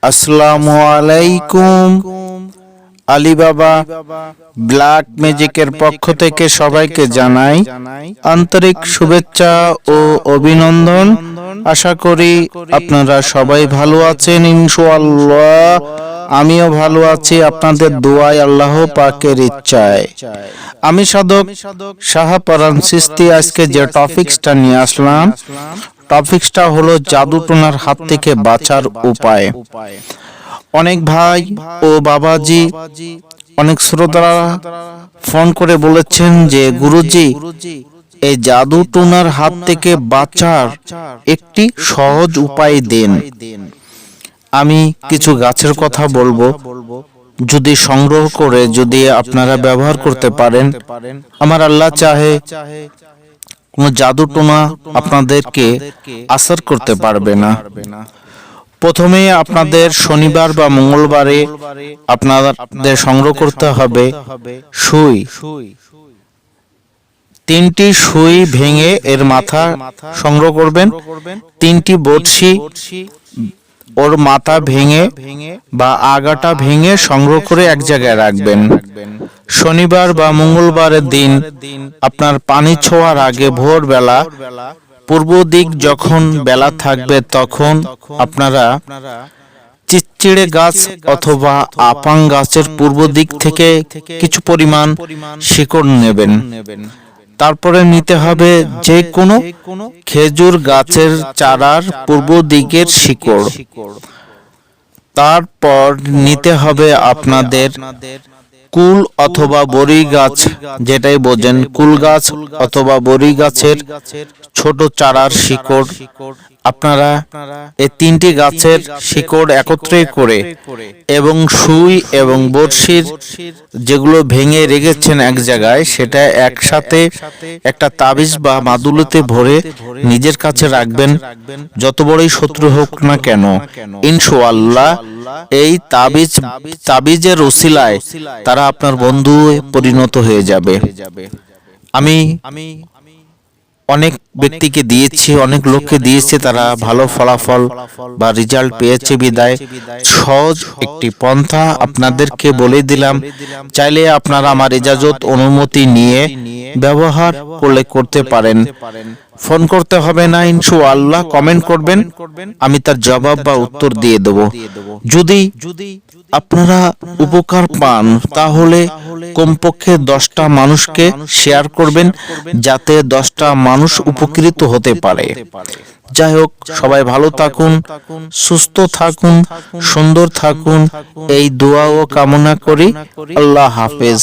আসসালামু আলাইকুম। আলী বাবা ব্ল্যাক ম্যাজিকের পক্ষ থেকে সবাইকে জানাই আন্তরিক শুভেচ্ছা ও অভিনন্দন। আশা করি আপনারা সবাই ভালো আছেন ইনশাআল্লাহ। আমিও ভালো আছি আপনাদের দোয়ায়, আল্লাহ পাকের ইচ্ছায়। আমি সাধক শাহপরান চিশতি আজকে যে টপিকসটা নিয়ে আসলাম, টপিকসটা হলো জাদুটোনার হাত থেকে বাঁচার উপায়। অনেক ভাই ও বাবাজি, অনেক শ্রোতারা ফোন করে বলেছেন যে গুরুজি, এই জাদুটোনার হাত থেকে বাঁচার একটি সহজ উপায় দিন। আমি কিছু গাছের কথা বলবো, যদি সংগ্রহ করে যদি আপনারা ব্যবহার করতে পারেন, আমার আল্লাহ চাহে কোন জাদুটোনা আপনাদেরকে আসর করতে পারবে না। প্রথমে আপনাদের শনিবার বা মঙ্গলবারে আপনাদের সংগ্রহ করতে হবে সুই। 3টি সুই ভেঙে এর মাথা সংগ্রহ করবেন। 3টি বড়শি ওর মাথা ভেঙে বা আগাটা ভেঙে সংগ্রহ করে এক জায়গায় রাখবেন। শনিবার বা মঙ্গলবারের দিন আপনার পানি ছোঁয়ার আগে ভোরবেলা পূর্ব দিক যখন বেলা থাকবে তখন আপনারা চিচিড়ে গাছ অথবা আপাং গাছের পূর্ব দিক থেকে কিছু পরিমাণ শিকড় নেবেন। তারপরে নিতে হবে যে কোনো খেজুর গাছের চারার পূর্ব দিকের শিকড়। তারপর নিতে হবে আপনাদের কুল অথবা বড়ি গাছ, যেটাই বোঝেন, কুল গাছ অথবা বড়ি গাছের ছোট চারার শিকড়। আপনারা এই 3টি গাছের শিকড় একত্রে করে এবং সুই এবং বড়শির যেগুলো ভেঙে রেখেছেন এক জায়গায়, সেটা একসাথে একটা তাবিজ বা মাদুলিতে ভরে নিজের কাছে রাখবেন। যত বড়ই শত্রু হোক না কেন, ইনশাআল্লাহ এই তাবিজের ওসিলায় তারা আপনার বন্ধু পরিণত হয়ে যাবে। আমি অনেক ব্যক্তিকে দিয়েছি, অনেক লোককে দিয়েছে, তারা ভালো ফলাফল বা রেজাল্ট পেয়েছে। বিদায় সহজ একটি পন্থা আপনাদেরকে বলে দিলাম। চাইলে আপনারা আমার ইজাজত অনুমতি নিয়ে ব্যবহার করতে পারেন। ফোন করতে হবে না, ইনশাআল্লাহ কমেন্ট করবেন, আমি তার জবাব বা উত্তর দিয়ে দেব। যদি আপনারা উপকার পান তাহলে কমপক্ষে 10টা মানুষকে শেয়ার করবেন, যাতে 10টা মানুষ উপকৃত হতে পারে। যাই হোক, সবাই ভালো থাকুন, সুস্থ থাকুন, সুন্দর থাকুন, এই দোয়া ও কামনা করি। আল্লাহ হাফেজ।